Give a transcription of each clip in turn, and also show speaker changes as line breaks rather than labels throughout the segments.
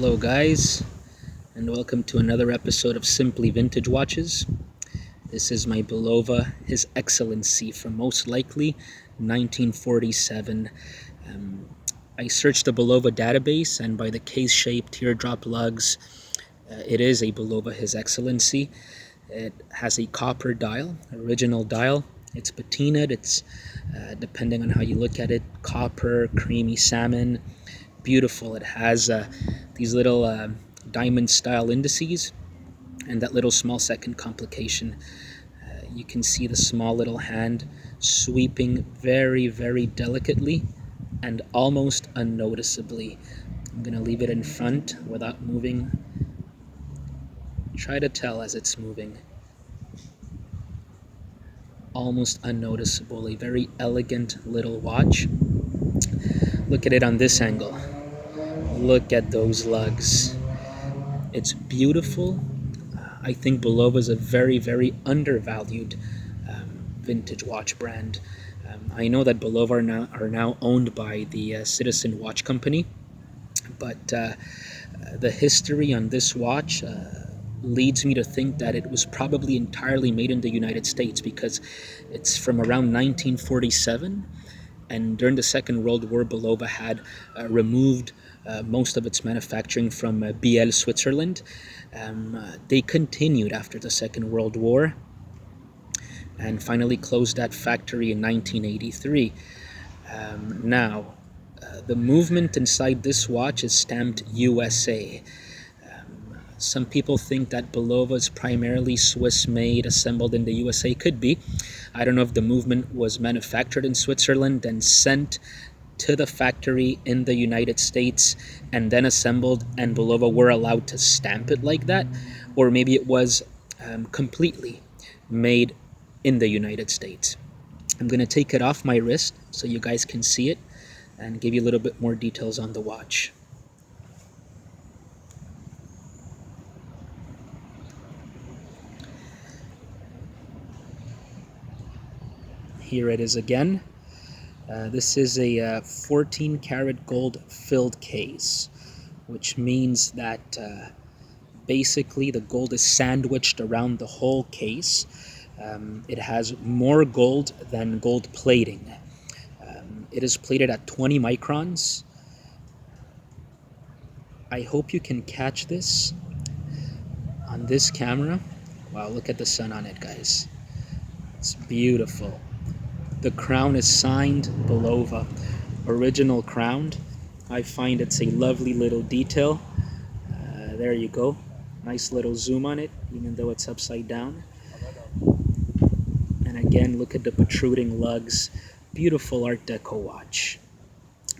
Hello guys, and welcome to another episode of Simply Vintage Watches. This is my Bulova, His Excellency, from most likely 1947. I searched the Bulova database, and by the case-shaped teardrop lugs, it is a Bulova His Excellency. It has a copper dial, original dial. It's patinaed, it's depending on how you look at it, copper, creamy salmon, beautiful. It has these little diamond style indices and that little small second complication. You can see the small little hand sweeping very, very delicately and almost unnoticeably. I'm going to leave it in front without moving. Try to tell as it's moving. Almost unnoticeable. A very elegant little watch. Look at it on this angle. Look at those lugs. It's beautiful. I think Bulova is a very, very undervalued vintage watch brand. I know that Bulova are now owned by the Citizen Watch Company, but the history on this watch leads me to think that it was probably entirely made in the United States, because it's from around 1947, and during the Second World War, Bulova had removed most of its manufacturing from Biel, Switzerland. They continued after the Second World War and finally closed that factory in 1983. Now, the movement inside this watch is stamped USA. Some people think that Bulova is primarily Swiss-made, assembled in the USA. Could be. I don't know if the movement was manufactured in Switzerland and sent to the factory in the United States and then assembled, and Bulova were allowed to stamp it like that, or maybe it was completely made in the United States. I'm going to take it off my wrist so you guys can see it and give you a little bit more details on the watch. Here it is again. This is a 14 karat gold filled case, which means that basically the gold is sandwiched around the whole case. It has more gold than gold plating. It is plated at 20 microns. I hope you can catch this on this camera. Wow, look at the sun on it, guys. It's beautiful. The crown is signed Bulova, original crown. I find it's a lovely little detail. There you go. Nice little zoom on it, even though it's upside down. And again, look at the protruding lugs. Beautiful Art-Deco watch.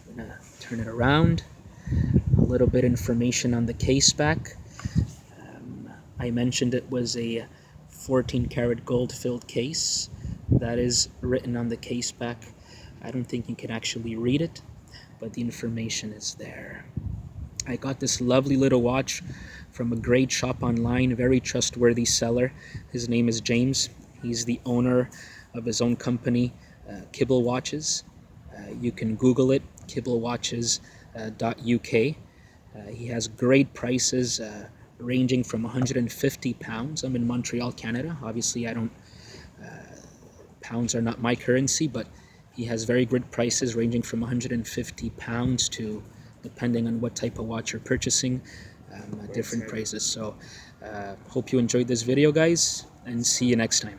I'm gonna turn it around. A little bit information on the case back. I mentioned it was a 14 karat gold filled case. That is written on the case back. I don't think you can actually read it, but the information is there. I got this lovely little watch from a great shop online, a very trustworthy seller. His name is James. He's the owner of his own company, Kibble Watches. You can Google it, kibblewatches.uk. He has great prices ranging from £150. I'm in Montreal, Canada. Obviously, pounds are not my currency, but he has very good prices ranging from £150 to, depending on what type of watch you're purchasing, different prices. So hope you enjoyed this video, guys, and see you next time.